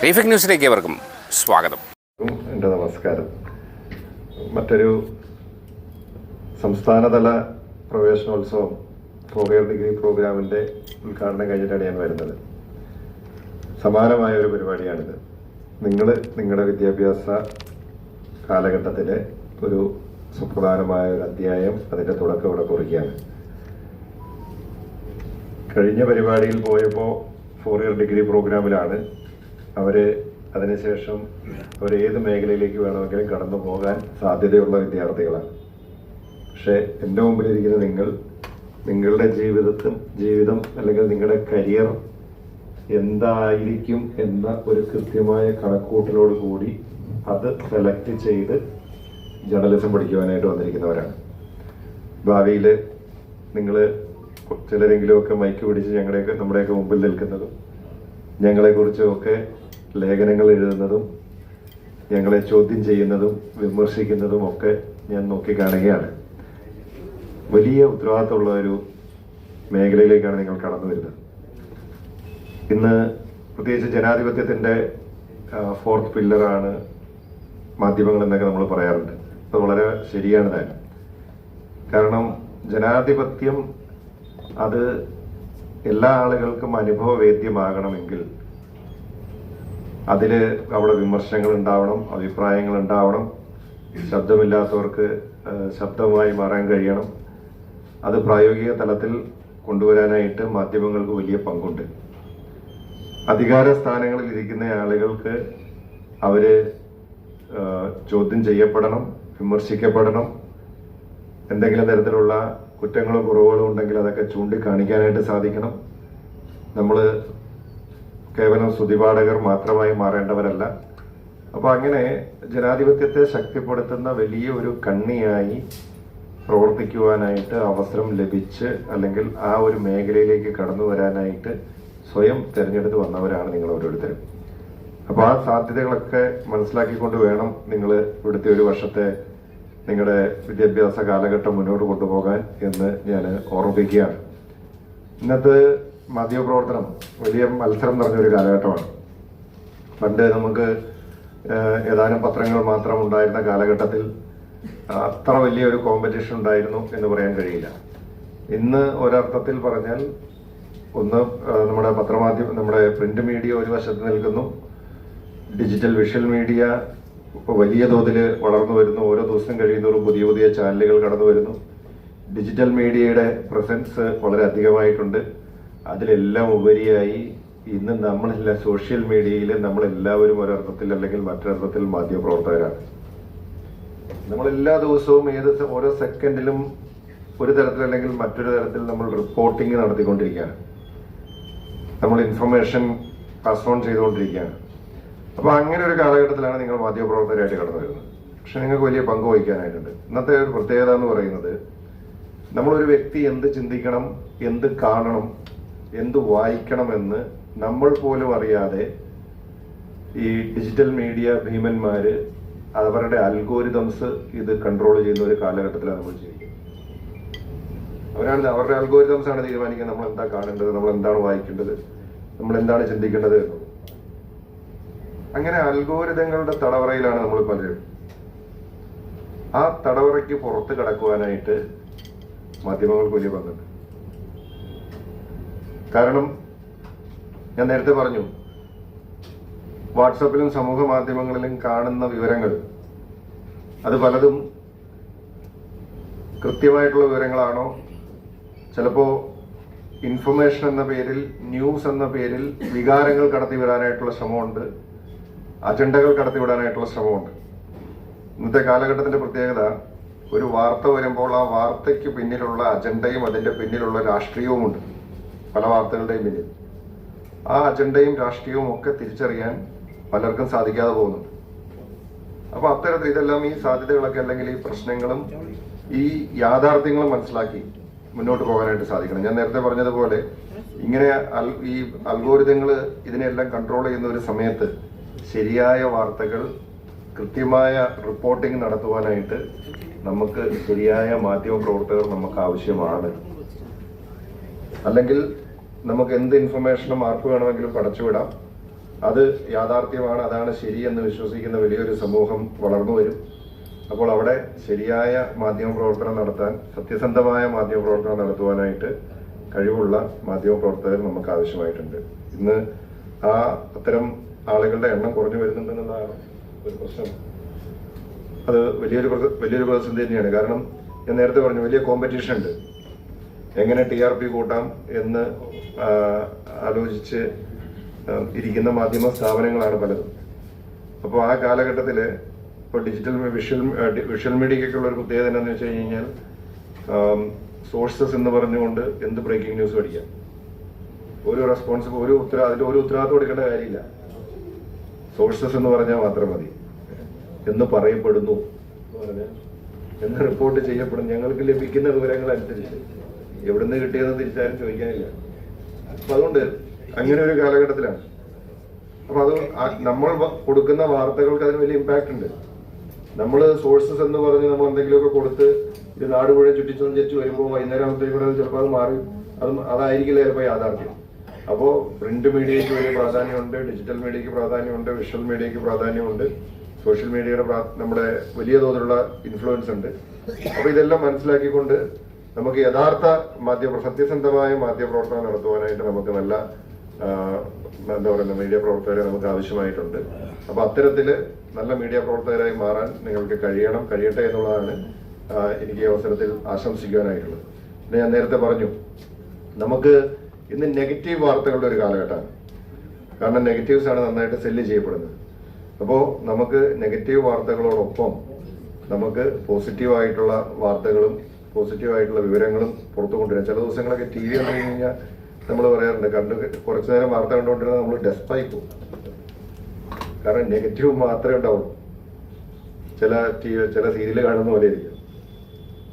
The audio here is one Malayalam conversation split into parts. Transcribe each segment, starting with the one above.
റീഫെക്ട് ന്യൂസിലേക്ക് ഏവർക്കും സ്വാഗതം. എൻ്റെ നമസ്കാരം. മറ്റൊരു സംസ്ഥാനതല പ്രവേശനോത്സവം 4 ഇയർ ഡിഗ്രി പ്രോഗ്രാമിൻ്റെ ഉദ്ഘാടനം കഴിഞ്ഞിട്ടാണ് ഞാൻ വരുന്നത്. സമാനമായ ഒരു പരിപാടിയാണിത്. നിങ്ങളുടെ വിദ്യാഭ്യാസ കാലഘട്ടത്തിലെ ഒരു സുപ്രധാനമായ ഒരു അധ്യായം, അതിൻ്റെ തുടക്കം ഇവിടെ കുറിക്കുകയാണ്. കഴിഞ്ഞ പരിപാടിയിൽ പോയപ്പോൾ 4 ഇയർ ഡിഗ്രി പ്രോഗ്രാമിലാണ്. അതിനുശേഷം ഏത് മേഖലയിലേക്ക് വേണമെങ്കിലും കടന്നു പോകാൻ സാധ്യതയുള്ള വിദ്യാർത്ഥികളാണ്. പക്ഷേ എൻ്റെ മുമ്പിലിരിക്കുന്ന നിങ്ങളുടെ ജീവിതം അല്ലെങ്കിൽ നിങ്ങളുടെ കരിയർ എന്തായിരിക്കും എന്ന ഒരു കൃത്യമായ കണക്കൂട്ടലോട് കൂടി അത് സെലക്ട് ചെയ്ത് ജേർണലിസം പഠിക്കുവാനായിട്ട് വന്നിരിക്കുന്നവരാണ്. ഭാവിയിൽ നിങ്ങൾ ചിലരെങ്കിലുമൊക്കെ മൈക്ക് പിടിച്ച് നമ്മുടെയൊക്കെ മുമ്പിൽ നിൽക്കുന്നതും ഞങ്ങളെക്കുറിച്ചുമൊക്കെ ലേഖനങ്ങൾ എഴുതുന്നതും ഞങ്ങളെ ചോദ്യം ചെയ്യുന്നതും വിമർശിക്കുന്നതും ഒക്കെ ഞാൻ നോക്കിക്കാണുകയാണ്. വലിയ ഉത്തരവാദിത്തമുള്ള ഒരു മേഖലയിലേക്കാണ് നിങ്ങൾ കടന്നു വരുന്നത്. ഇന്ന് പ്രത്യേകിച്ച് ജനാധിപത്യത്തിൻ്റെ 4th പില്ലറാണ് മാധ്യമങ്ങൾ എന്നൊക്കെ നമ്മൾ പറയാറുണ്ട്. അത് വളരെ ശരിയാണ് തന്നെ. കാരണം ജനാധിപത്യം അത് എല്ലാ ആളുകൾക്കും അനുഭവവേദ്യമാകണമെങ്കിൽ അവിടെ വിമർശനങ്ങൾ ഉണ്ടാവണം, അഭിപ്രായങ്ങൾ ഉണ്ടാവണം, ശബ്ദമില്ലാത്തവർക്ക് ശബ്ദമായി മാറാൻ കഴിയണം. അത് പ്രായോഗിക തലത്തിൽ കൊണ്ടുവരാനായിട്ട് മാധ്യമങ്ങൾക്ക് വലിയ പങ്കുണ്ട്. അധികാര സ്ഥാനങ്ങളിൽ ഇരിക്കുന്ന ആളുകൾക്ക് അവര് ചോദ്യം ചെയ്യപ്പെടണം, വിമർശിക്കപ്പെടണം. എന്തെങ്കിലും തരത്തിലുള്ള കുറ്റങ്ങളോ കുറവുകളോ ഉണ്ടെങ്കിൽ അതൊക്കെ ചൂണ്ടിക്കാണിക്കാനായിട്ട് സാധിക്കണം. നമ്മൾ കേവലം സ്തുതിപാഠകർ മാത്രമായി മാറേണ്ടവരല്ല. അപ്പോൾ അങ്ങനെ ജനാധിപത്യത്തെ ശക്തിപ്പെടുത്തുന്ന വലിയ ഒരു കണ്ണിയായി പ്രവർത്തിക്കുവാനായിട്ട് അവസരം ലഭിച്ച് അല്ലെങ്കിൽ ആ ഒരു മേഖലയിലേക്ക് കടന്നു വരാനായിട്ട് സ്വയം തിരഞ്ഞെടുത്ത് വന്നവരാണ് നിങ്ങൾ ഓരോരുത്തരും. അപ്പോൾ ആ സാധ്യതകളൊക്കെ മനസ്സിലാക്കിക്കൊണ്ട് വേണം നിങ്ങൾ ഇവിടുത്തെ ഒരു വർഷത്തെ നിങ്ങളുടെ വിദ്യാഭ്യാസ കാലഘട്ടം മുന്നോട്ട് കൊണ്ടുപോകാൻ എന്ന് ഞാൻ ഓർമ്മിപ്പിക്കുകയാണ്. ഇന്നത്തെ മാധ്യമപ്രവർത്തനം വലിയ മത്സരം നിറഞ്ഞൊരു കാലഘട്ടമാണ്. പണ്ട് നമുക്ക് ഏതാനും പത്രങ്ങൾ മാത്രം ഉണ്ടായിരുന്ന കാലഘട്ടത്തിൽ അത്ര വലിയൊരു കോമ്പറ്റീഷൻ ഉണ്ടായിരുന്നു എന്ന് പറയാൻ കഴിയില്ല. ഇന്ന് ഒരർത്ഥത്തിൽ പറഞ്ഞാൽ നമ്മുടെ പ്രിന്റ് മീഡിയ ഒരു വശത്ത് നിൽക്കുന്നു, ഡിജിറ്റൽ വിഷ്വൽ മീഡിയ വലിയ തോതിൽ വളർന്നു വരുന്നു. ഓരോ ദിവസം കഴിയുന്നതോറും പുതിയ പുതിയ ചാനലുകൾ കടന്നു വരുന്നു. ഡിജിറ്റൽ മീഡിയയുടെ പ്രസൻസ് വളരെ അധികമായിട്ടുണ്ട്. അതിലെല്ലാം ഉപരിയായി ഇന്ന് നമ്മളെല്ലാം സോഷ്യൽ മീഡിയയിൽ നമ്മളെല്ലാവരും ഒരർത്ഥത്തിൽ അല്ലെങ്കിൽ മറ്റൊരർത്ഥത്തിൽ മാധ്യമപ്രവർത്തകരാണ്. നമ്മളെല്ലാ ദിവസവും ഓരോ സെക്കൻഡിലും ഒരു തരത്തിൽ അല്ലെങ്കിൽ മറ്റൊരു തരത്തിൽ നമ്മൾ റിപ്പോർട്ടിംഗ് നടത്തിക്കൊണ്ടിരിക്കുകയാണ്. നമ്മൾ ഇൻഫർമേഷൻ പാസ് ഓൺ ചെയ്തുകൊണ്ടിരിക്കുകയാണ്. അപ്പോൾ അങ്ങനെ ഒരു കാലഘട്ടത്തിലാണ് നിങ്ങൾ മാധ്യമപ്രവർത്തകരായിട്ട് കടന്നു വരുന്നത്. പക്ഷെ നിങ്ങൾക്ക് വലിയ പങ്ക് വഹിക്കാനായിട്ടുണ്ട്. ഇന്നത്തെ ഒരു പ്രത്യേകത എന്ന് പറയുന്നത്, നമ്മളൊരു വ്യക്തി എന്ത് ചിന്തിക്കണം, എന്ത് കാണണം, എന്ത് വായിക്കണമെന്ന് നമ്മൾ പോലും അറിയാതെ ഈ ഡിജിറ്റൽ മീഡിയ ഭീമന്മാര് അവരുടെ അൽഗോരിതംസ് ഇത് കൺട്രോൾ ചെയ്യുന്ന ഒരു കാലഘട്ടത്തിലാണ് നമ്മൾ ചെയ്യുന്നത്. അവരുടെ അൽഗോരിതംസ് ആണ് തീരുമാനിക്കുന്നത് നമ്മൾ എന്താ കാണേണ്ടത്, നമ്മൾ എന്താണ് വായിക്കേണ്ടത്, നമ്മൾ എന്താണ് ചിന്തിക്കേണ്ടത് എന്നത്. അങ്ങനെ അൽഗോരിതങ്ങളുടെ തടവറയിലാണ് നമ്മൾ പലരും. ആ തടവറയ്ക്ക് പുറത്ത് കടക്കുവാനായിട്ട് മാധ്യമങ്ങൾക്ക് വലിയ പങ്കുണ്ട്. കാരണം ഞാൻ നേരത്തെ പറഞ്ഞു, വാട്സപ്പിലും സമൂഹ മാധ്യമങ്ങളിലും കാണുന്ന വിവരങ്ങൾ അത് പലതും കൃത്യമായിട്ടുള്ള വിവരങ്ങളാണോ, ചിലപ്പോൾ ഇൻഫർമേഷൻ എന്ന പേരിൽ, ന്യൂസ് എന്ന പേരിൽ വികാരങ്ങൾ കടത്തിവിടാനായിട്ടുള്ള ശ്രമമുണ്ട്, അജണ്ടകൾ കടത്തിവിടാനായിട്ടുള്ള ശ്രമമുണ്ട്. ഇന്നത്തെ കാലഘട്ടത്തിന്റെ പ്രത്യേകത, ഒരു വാർത്ത വരുമ്പോൾ ആ വാർത്തയ്ക്ക് പിന്നിലുള്ള അജണ്ടയും അതിന്റെ പിന്നിലുള്ള രാഷ്ട്രീയവുമുണ്ട്. പല വാർത്തകളുടെയും പിന്നിൽ ആ അജണ്ടയും രാഷ്ട്രീയവും ഒക്കെ തിരിച്ചറിയാൻ പലർക്കും സാധിക്കാതെ പോകുന്നുണ്ട്. അപ്പൊ അത്തരത്തിൽ ഇതെല്ലാം ഈ സാധ്യതകളൊക്കെ അല്ലെങ്കിൽ ഈ പ്രശ്നങ്ങളും ഈ യാഥാർത്ഥ്യങ്ങളും മനസ്സിലാക്കി മുന്നോട്ട് പോകാനായിട്ട് സാധിക്കണം. ഞാൻ നേരത്തെ പറഞ്ഞതുപോലെ ഇങ്ങനെ ഈ അൽഗോരിതങ്ങൾ ഇതിനെല്ലാം കൺട്രോൾ ചെയ്യുന്ന ഒരു സമയത്ത് ശരിയായ വാർത്തകൾ, കൃത്യമായ റിപ്പോർട്ടിംഗ് നടത്തുവാനായിട്ട് നമുക്ക് ശരിയായ മാധ്യമ പ്രവർത്തകർ നമുക്ക് ആവശ്യമാണ്. അല്ലെങ്കിൽ നമുക്ക് എന്ത് ഇൻഫർമേഷനും ആർക്ക് വേണമെങ്കിലും പടച്ചുവിടാം. അത് യാഥാർത്ഥ്യമാണ്, അതാണ് ശരിയെന്ന് വിശ്വസിക്കുന്ന വലിയൊരു സമൂഹം വളർന്നു വരും. അപ്പോൾ അവിടെ ശരിയായ മാധ്യമപ്രവർത്തനം നടത്താൻ, സത്യസന്ധമായ മാധ്യമപ്രവർത്തനം നടത്തുവാനായിട്ട് കഴിവുള്ള മാധ്യമപ്രവർത്തകർ നമുക്ക് ആവശ്യമായിട്ടുണ്ട്. ഇന്ന് അത്തരം ആളുകളുടെ എണ്ണം കുറഞ്ഞു വരുന്നുണ്ടെന്നുള്ളതാണ് ഒരു പ്രശ്നം. അത് വലിയൊരു പ്രതിസന്ധി തന്നെയാണ്. കാരണം ഞാൻ നേരത്തെ പറഞ്ഞു, വലിയ കോമ്പറ്റീഷൻ ഉണ്ട്. എങ്ങനെ TRP കൂട്ടാം എന്ന് ആലോചിച്ച് ഇരിക്കുന്ന മാധ്യമ സ്ഥാപനങ്ങളാണ് പലതും. അപ്പോൾ ആ കാലഘട്ടത്തിൽ ഇപ്പോൾ വിഷ്വൽ മീഡിയയ്ക്കൊക്കെയുള്ള ഒരു പ്രത്യേകത എന്താണെന്ന് വെച്ച് കഴിഞ്ഞാൽ, സോഴ്സസ് എന്ന് പറഞ്ഞുകൊണ്ട് എന്ത് ബ്രേക്കിംഗ് ന്യൂസ് പഠിക്കാം. അതിൽ ഒരു ഉത്തരവാദിത്വം കൊടുക്കേണ്ട കാര്യമില്ല. സോഴ്സസ് എന്ന് പറഞ്ഞാൽ മാത്രം മതി. എന്ന് പറയപ്പെടുന്നു എന്ന് റിപ്പോർട്ട് ചെയ്യപ്പെടും. ഞങ്ങൾക്ക് ലഭിക്കുന്ന വിവരങ്ങൾ അനുസരിച്ച് എവിടുന്ന് കിട്ടിയതെന്ന് തിരിച്ചാലും ചോദിക്കാനില്ല. അപ്പൊ അതുകൊണ്ട് അങ്ങനെ ഒരു കാലഘട്ടത്തിലാണ്. അപ്പൊ അത് നമ്മൾ കൊടുക്കുന്ന വാർത്തകൾക്ക് അതിന് വലിയ ഇമ്പാക്ട് ഉണ്ട്. നമ്മൾ സോഴ്സസ് എന്ന് പറഞ്ഞ് നമ്മൾ എന്തെങ്കിലുമൊക്കെ കൊടുത്ത് ഇത് നാട് മുഴുവൻ ചുറ്റിച്ചൊന്നിച്ച് വരുമ്പോൾ വൈകുന്നേരത്തേക്കൂടെ ചിലപ്പോൾ അത് മാറി, അതായിരിക്കില്ല ചിലപ്പോൾ യാഥാർത്ഥ്യം. അപ്പോൾ പ്രിന്റ് മീഡിയയ്ക്ക് വലിയ പ്രാധാന്യമുണ്ട്, ഡിജിറ്റൽ മീഡിയയ്ക്ക് പ്രാധാന്യമുണ്ട്, വിഷ്വൽ മീഡിയയ്ക്ക് പ്രാധാന്യമുണ്ട്, സോഷ്യൽ മീഡിയയുടെ നമ്മുടെ വലിയ തോതിലുള്ള ഇൻഫ്ലുവൻസ് ഉണ്ട്. അപ്പൊ ഇതെല്ലാം മനസ്സിലാക്കിക്കൊണ്ട് നമുക്ക് യഥാർത്ഥ സത്യസന്ധമായ മാധ്യമപ്രവർത്തനം നടത്തുവാനായിട്ട് നമുക്ക് നല്ല മീഡിയ പ്രവർത്തകരെ നമുക്ക് ആവശ്യമായിട്ടുണ്ട്. അപ്പൊ അത്തരത്തില് നല്ല മീഡിയ പ്രവർത്തകരായി മാറാൻ നിങ്ങൾക്ക് കഴിയട്ടെ എന്നുള്ളതാണ് എനിക്ക് ഈ അവസരത്തിൽ ആശംസിക്കാനായിട്ടുള്ളത്. പിന്നെ ഞാൻ നേരത്തെ പറഞ്ഞു, നമുക്ക് ഇന്ന് നെഗറ്റീവ് വാർത്തകളുടെ ഒരു കാലഘട്ടമാണ്. കാരണം നെഗറ്റീവ്സ് ആണ് നന്നായിട്ട് സെല്ല് ചെയ്യപ്പെടുന്നത്. അപ്പോൾ നമുക്ക് നെഗറ്റീവ് വാർത്തകളോടൊപ്പം നമുക്ക് പോസിറ്റീവായിട്ടുള്ള വാർത്തകളും പോസിറ്റീവായിട്ടുള്ള വിവരങ്ങളും പുറത്തു കൊണ്ടുവരാം. ചില ദിവസങ്ങളൊക്കെ TV കണ്ടു കഴിഞ്ഞാൽ നമ്മൾ പറയാറുണ്ട്, കുറച്ചു നേരം വാർത്ത കണ്ടുകൊണ്ടിരുന്നാൽ നമ്മൾ ഡെസ്പായി പോകും. കാരണം നെഗറ്റീവ് മാത്രമേ ഉണ്ടാവുള്ളൂ. ചില സീരിയൽ കാണുന്ന പോലെ ഇരിക്കും.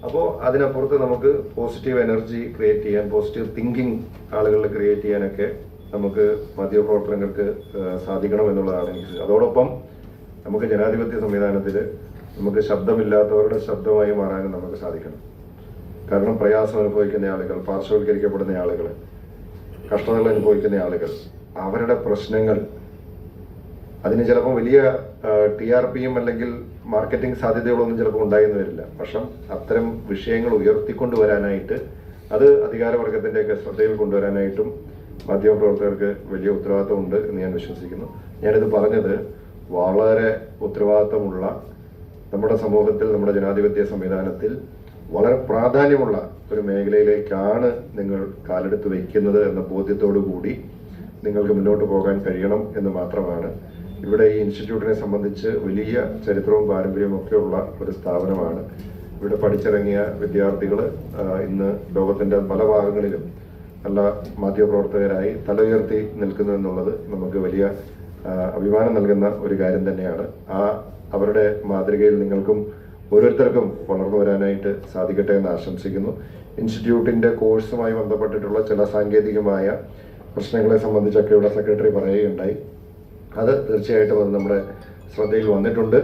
അപ്പോൾ അതിനപ്പുറത്ത് നമുക്ക് പോസിറ്റീവ് എനർജി ക്രിയേറ്റ് ചെയ്യാൻ, പോസിറ്റീവ് തിങ്കിങ് ആളുകളിൽ ക്രിയേറ്റ് ചെയ്യാനൊക്കെ നമുക്ക് മാധ്യമപ്രവർത്തകർക്ക് സാധിക്കണം എന്നുള്ളതാണ് എനിക്ക്. അതോടൊപ്പം നമുക്ക് ജനാധിപത്യ സംവിധാനത്തിൽ നമുക്ക് ശബ്ദമില്ലാത്തവരുടെ ശബ്ദമായി മാറാനും നമുക്ക് സാധിക്കണം. കാരണം പ്രയാസം അനുഭവിക്കുന്ന ആളുകൾ, പാർശ്വവൽക്കരിക്കപ്പെടുന്ന ആളുകൾ, കഷ്ടതകൾ അനുഭവിക്കുന്ന ആളുകൾ, അവരുടെ പ്രശ്നങ്ങൾ, അതിന് ചിലപ്പോൾ വലിയ TRPയും അല്ലെങ്കിൽ മാർക്കറ്റിംഗ് സാധ്യതകളൊന്നും ചിലപ്പോൾ ഉണ്ടായെന്ന് വരില്ല. പക്ഷെ അത്തരം വിഷയങ്ങൾ ഉയർത്തിക്കൊണ്ടുവരാനായിട്ട്, അത് അധികാരവർഗത്തിൻ്റെയൊക്കെ ശ്രദ്ധയിൽ കൊണ്ടുവരാനായിട്ടും മാധ്യമപ്രവർത്തകർക്ക് വലിയ ഉത്തരവാദിത്തമുണ്ട് എന്ന് ഞാൻ വിശ്വസിക്കുന്നു. ഞാനിത് പറഞ്ഞത് വളരെ ഉത്തരവാദിത്തമുള്ള നമ്മുടെ സമൂഹത്തിൽ, നമ്മുടെ ജനാധിപത്യ സംവിധാനത്തിൽ വളരെ പ്രാധാന്യമുള്ള ഒരു മേഖലയിലേക്കാണ് നിങ്ങൾ കാലെടുത്ത് വയ്ക്കുന്നത് എന്ന ബോധ്യത്തോടു കൂടി നിങ്ങൾക്ക് മുന്നോട്ട് പോകാൻ കഴിയണം എന്ന് മാത്രമാണ്. ഇവിടെ ഈ ഇൻസ്റ്റിറ്റ്യൂട്ടിനെ സംബന്ധിച്ച് വലിയ ചരിത്രവും പാരമ്പര്യവും ഒക്കെ ഉള്ള ഒരു സ്ഥാപനമാണ്. ഇവിടെ പഠിച്ചിറങ്ങിയ വിദ്യാർത്ഥികൾ ഇന്ന് ലോകത്തിന്റെ പല ഭാഗങ്ങളിലും നല്ല മാധ്യമപ്രവർത്തകരായി തല ഉയർത്തി നിൽക്കുന്നു എന്നുള്ളത് നമുക്ക് വലിയ അഭിമാനം നൽകുന്ന ഒരു കാര്യം തന്നെയാണ്. അവരുടെ മാതൃകയിൽ നിങ്ങൾക്കും ഓരോരുത്തർക്കും വളർന്നു വരാനായിട്ട് സാധിക്കട്ടെ എന്ന് ആശംസിക്കുന്നു. ഇൻസ്റ്റിറ്റ്യൂട്ടിന്റെ കോഴ്സുമായി ബന്ധപ്പെട്ടിട്ടുള്ള ചില സാങ്കേതികമായ പ്രശ്നങ്ങളെ സംബന്ധിച്ചൊക്കെ ഇവിടെ സെക്രട്ടറി പറയുകയുണ്ടായി. അത് തീർച്ചയായിട്ടും അത് നമ്മുടെ ശ്രദ്ധയിൽ വന്നിട്ടുണ്ട്.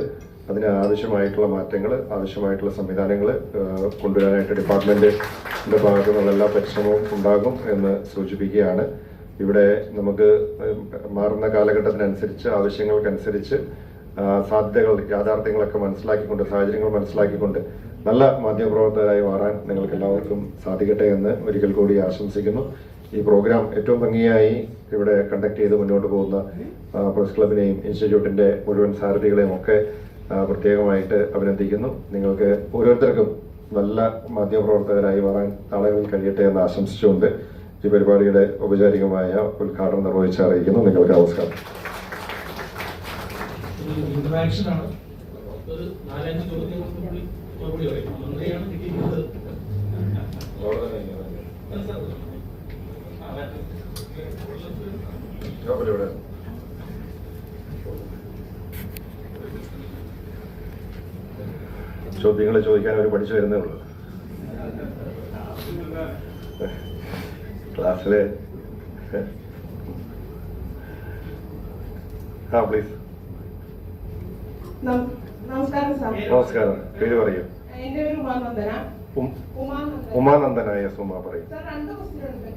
അതിന് ആവശ്യമായിട്ടുള്ള മാറ്റങ്ങൾ, ആവശ്യമായിട്ടുള്ള സംവിധാനങ്ങൾ കൊണ്ടുവരാനായിട്ട് ഡിപ്പാർട്ട്മെന്റിന്റെ ഭാഗത്തു നിന്നുള്ള എല്ലാ പരിശ്രമവും ഉണ്ടാകും എന്ന് സൂചിപ്പിക്കുകയാണ്. ഇവിടെ നമുക്ക് മാറുന്ന കാലഘട്ടത്തിനനുസരിച്ച്, ആവശ്യങ്ങൾക്കനുസരിച്ച് സാധ്യതകൾ, യാഥാർത്ഥ്യങ്ങളൊക്കെ മനസ്സിലാക്കിക്കൊണ്ട്, സാഹചര്യങ്ങൾ മനസ്സിലാക്കിക്കൊണ്ട് നല്ല മാധ്യമപ്രവർത്തകരായി മാറാൻ നിങ്ങൾക്ക് എല്ലാവർക്കും സാധിക്കട്ടെ എന്ന് ഒരിക്കൽ കൂടി ആശംസിക്കുന്നു. ഈ പ്രോഗ്രാം ഏറ്റവും ഭംഗിയായി ഇവിടെ കണ്ടക്ട് ചെയ്ത് മുന്നോട്ട് പോകുന്ന പ്രസ് ക്ലബിനെയും ഇൻസ്റ്റിറ്റ്യൂട്ടിന്റെ മുഴുവൻ സാരഥികളെയും ഒക്കെ പ്രത്യേകമായിട്ട് അഭിനന്ദിക്കുന്നു. നിങ്ങൾക്ക് ഓരോരുത്തർക്കും നല്ല മാധ്യമപ്രവർത്തകരായി മാറാൻ നാളുകളിൽ കഴിയട്ടെ എന്ന് ആശംസിച്ചുകൊണ്ട് ഈ പരിപാടിയുടെ ഔപചാരികമായ ഉദ്ഘാടനം നിർവഹിച്ച് അറിയിക്കുന്നു. നിങ്ങൾക്ക് നമസ്കാരം. ചോദ്യങ്ങൾ ചോദിക്കാൻ അവർ പഠിച്ചു വരുന്നേ ഉള്ളൂ. ക്ലാസ്സിലെ പ്ലീസ്. നമസ്കാരം സാർ. നമസ്കാരം. പേര് പറയൂ. എന്റെ പേര് ഉമാനന്ദന. ഉമാനന്ദന. യെസ്, ഉമ പറയൂ. സാർ, 2 ക്വസ്റ്റ്യൻ ഉണ്ട്.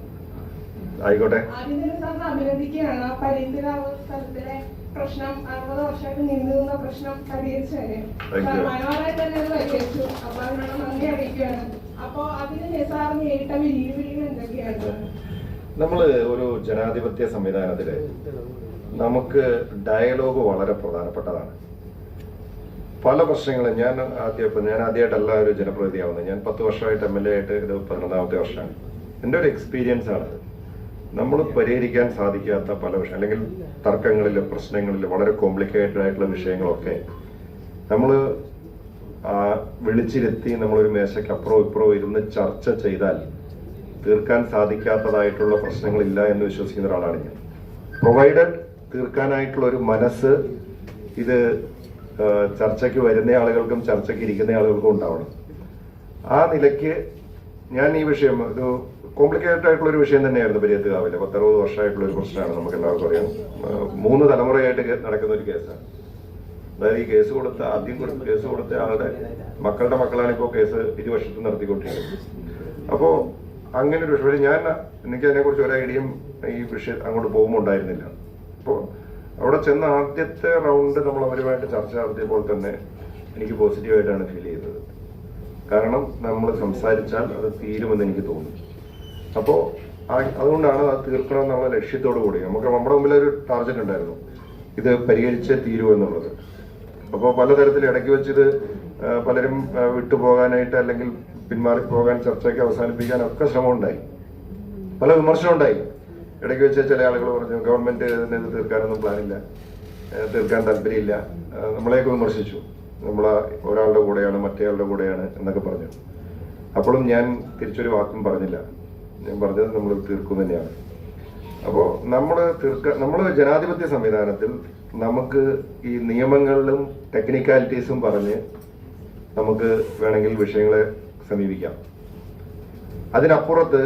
ആയിക്കോട്ടെ. ആദ്യം തന്നെ സാറിന് അഭിനന്ദിക്കുകയാണ്. ആ പരിസ്ഥിതി സ്ഥലത്തിലെ പ്രശ്നം 60 വർഷമായിട്ട് നീണ്ടുനിന്ന പ്രശ്നം പരിഹരിച്ചതിന് മനോഹരമായി തന്നെ അത് പരിഹരിച്ചു. അപ്പൊ അതിനുള്ള നന്ദി അറിയിക്കുകയാണ്. അപ്പൊ അതിന് സാറ് നേരിട്ട വെല്ലുവിളികൾ എന്തൊക്കെയാണ്? നമ്മള് ഒരു ജനാധിപത്യ സംവിധാനത്തില് നമുക്ക് ഡയലോഗ് വളരെ പ്രധാനപ്പെട്ടതാണ്. പല പ്രശ്നങ്ങളും ഞാൻ ആദ്യമായിട്ടല്ല ഒരു ജനപ്രതിനിധിയാവുന്നത്. ഞാൻ 10 വർഷമായിട്ട് MLA ആയിട്ട് ഇത് 11ാമത്തെ വർഷമാണ്. എൻ്റെ ഒരു എക്സ്പീരിയൻസ് ആണത്. നമ്മൾ പരിഹരിക്കാൻ സാധിക്കാത്ത പല വിഷയം അല്ലെങ്കിൽ തർക്കങ്ങളിൽ പ്രശ്നങ്ങളിൽ വളരെ കോംപ്ലിക്കേറ്റഡ് ആയിട്ടുള്ള വിഷയങ്ങളൊക്കെ നമ്മൾ വിളിച്ചിരുത്തി നമ്മളൊരു മേശയ്ക്ക് അപ്പുറവും ഇപ്പുറവും ഇരുന്ന് ചർച്ച ചെയ്താൽ തീർക്കാൻ സാധിക്കാത്തതായിട്ടുള്ള പ്രശ്നങ്ങളില്ല എന്ന് വിശ്വസിക്കുന്ന ഒരാളാണ് ഞാൻ. പ്രൊവൈഡഡ് തീർക്കാനായിട്ടുള്ള ഒരു മനസ്സ് ഇത് ചർച്ചയ്ക്ക് വരുന്ന ആളുകൾക്കും ചർച്ചയ്ക്ക് ഇരിക്കുന്ന ആളുകൾക്കും ഉണ്ടാവണം. ആ നിലയ്ക്ക് ഞാൻ ഈ വിഷയം ഒരു കോംപ്ലിക്കേറ്റഡ് ആയിട്ടുള്ള ഒരു വിഷയം തന്നെയായിരുന്നു പെരിയത്തുകാവിലെ 10-60 വർഷമായിട്ടുള്ള ഒരു പ്രശ്നമാണ്. നമുക്ക് എല്ലാവർക്കും അറിയാം. 3 തലമുറയായിട്ട് നടക്കുന്ന ഒരു കേസാണ്. അതായത് ഈ കേസ് കൊടുത്ത ആളുടെ മക്കളുടെ മക്കളാണ് ഇപ്പോൾ കേസ് 20 വർഷത്തിൽ നടത്തിക്കൊണ്ടിരിക്കുന്നത്. അപ്പോൾ അങ്ങനെ ഒരു വിഷയം എനിക്ക് അതിനെക്കുറിച്ച് ഒരു ഐഡിയയും ഈ വിഷയം അങ്ങോട്ട് പോകുമ്പോൾ ഉണ്ടായിരുന്നില്ല. അപ്പോൾ അവിടെ ചെന്ന ആദ്യത്തെ റൗണ്ട് നമ്മൾ അവരുമായിട്ട് ചർച്ച നടത്തിയപ്പോൾ തന്നെ എനിക്ക് പോസിറ്റീവായിട്ടാണ് ഫീൽ ചെയ്തത്. കാരണം നമ്മൾ സംസാരിച്ചാൽ അത് തീരുമെന്ന് എനിക്ക് തോന്നി. അപ്പോൾ അതുകൊണ്ടാണ് അത് തീർക്കണം എന്നുള്ള ലക്ഷ്യത്തോടു കൂടി നമ്മുടെ മുമ്പിലൊരു ടാർഗറ്റ് ഉണ്ടായിരുന്നു, ഇത് പരിഹരിച്ചേ തീരൂ എന്നുള്ളത്. അപ്പോൾ പലതരത്തിൽ ഇടയ്ക്ക് വെച്ചിത് പലരും വിട്ടുപോകാനായിട്ട് അല്ലെങ്കിൽ പിന്മാറിപ്പോകാൻ ചർച്ചയ്ക്ക് അവസാനിപ്പിക്കാനൊക്കെ ശ്രമമുണ്ടായി, പല വിമർശനം ഉണ്ടായി. ഇടയ്ക്ക് വെച്ച് ചില ആളുകൾ പറഞ്ഞു ഗവൺമെന്റ് ഇത് തീർക്കാനൊന്നും പ്ലാനില്ല, തീർക്കാൻ താല്പര്യമില്ല, നമ്മളെയൊക്കെ വിമർശിച്ചു. നമ്മൾ ഒരാളുടെ കൂടെയാണ് മറ്റേയാളുടെ കൂടെയാണ് എന്നൊക്കെ പറഞ്ഞു. അപ്പോഴും ഞാൻ തിരിച്ചൊരു വാക്കും പറഞ്ഞില്ല. ഞാൻ പറഞ്ഞത് നമ്മൾ തീർക്കും തന്നെയാണ്. അപ്പോൾ നമ്മൾ ജനാധിപത്യ സംവിധാനത്തിൽ നമുക്ക് ഈ നിയമങ്ങളിലും ടെക്നിക്കാലിറ്റീസും പറഞ്ഞ് നമുക്ക് വേണമെങ്കിൽ വിഷയങ്ങളെ സമീപിക്കാം. അതിനപ്പുറത്ത്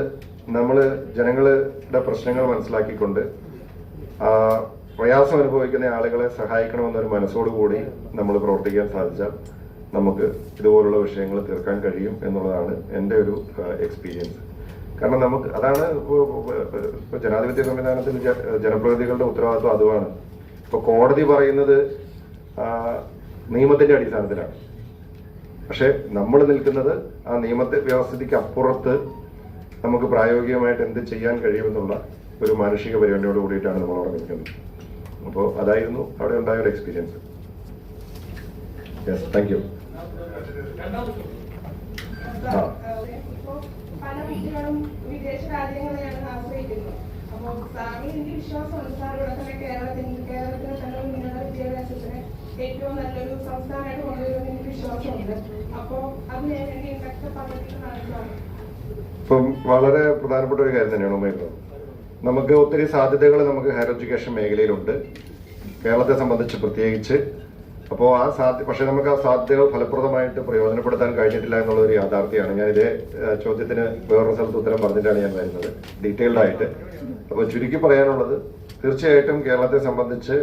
നമ്മൾ ജനങ്ങളുടെ പ്രശ്നങ്ങൾ മനസ്സിലാക്കിക്കൊണ്ട് പ്രയാസം അനുഭവിക്കുന്ന ആളുകളെ സഹായിക്കണമെന്നൊരു മനസ്സോടുകൂടി നമ്മൾ പ്രവർത്തിക്കാൻ സാധിച്ചാൽ നമുക്ക് ഇതുപോലുള്ള വിഷയങ്ങൾ തീർക്കാൻ കഴിയും എന്നുള്ളതാണ് എൻ്റെ ഒരു എക്സ്പീരിയൻസ്. കാരണം നമുക്ക് അതാണ് ഇപ്പോൾ ജനാധിപത്യ സംവിധാനത്തിൽ ജനപ്രതിനിധികളുടെ ഉത്തരവാദിത്വം അതുമാണ്. ഇപ്പോൾ കോടതി പറയുന്നത് നിയമത്തിന്റെ അടിസ്ഥാനത്തിലാണ്, പക്ഷെ നമ്മൾ നിൽക്കുന്നത് ആ വ്യവസ്ഥയ്ക്ക് അപ്പുറത്ത് നമുക്ക് പ്രായോഗികമായിട്ട് എന്ത് ചെയ്യാൻ കഴിയുമെന്നുള്ള ഒരു മാനുഷിക പരിഗണനയോട് കൂടിയിട്ടാണ് നമ്മൾ അവിടെ നിൽക്കുന്നത്. അപ്പോൾ അതായിരുന്നു അവിടെ ഉണ്ടായ ഒരു എക്സ്പീരിയൻസ്. Yes, thank you. പല കുട്ടികളും വിദേശ രാജ്യങ്ങളെയാണ് ആശ്രയിക്കുന്നത്. അപ്പോൾ സാറിന് എനിക്ക് വിശ്വാസമുണ്ട്, സാർ ഇവിടെ തന്നെ കേരളത്തിന് തന്നെ ഉന്നത വിദ്യാഭ്യാസത്തിന് ഏറ്റവും നല്ലൊരു സംസ്ഥാനമായിട്ട് കൊണ്ടുവരുമെന്ന് എനിക്ക് വിശ്വാസമുണ്ട്. അപ്പോൾ അതിന് വേണ്ടി എന്തൊക്കെ പദ്ധതികൾ നടത്തുകയാണ്? ഇപ്പം വളരെ പ്രധാനപ്പെട്ട ഒരു കാര്യം തന്നെയാണ് ഉമ്മയിരുന്നത്. നമുക്ക് ഒത്തിരി സാധ്യതകൾ നമുക്ക് ഹയർ എഡ്യൂക്കേഷൻ മേഖലയിലുണ്ട്, കേരളത്തെ സംബന്ധിച്ച് പ്രത്യേകിച്ച്. അപ്പോൾ പക്ഷെ നമുക്ക് ആ സാധ്യതകൾ ഫലപ്രദമായിട്ട് പ്രയോജനപ്പെടുത്താൻ കഴിഞ്ഞിട്ടില്ല എന്നുള്ളൊരു യാഥാർത്ഥ്യമാണ്. ഞാൻ ഇതേ ചോദ്യത്തിന് വേറൊരു സ്ഥലത്ത് ഉത്തരം പറഞ്ഞിട്ടാണ് ഞാൻ വരുന്നത് ഡീറ്റെയിൽഡ് ആയിട്ട്. അപ്പോൾ ചുരുക്കി പറയാനുള്ളത്, തീർച്ചയായിട്ടും കേരളത്തെ സംബന്ധിച്ച്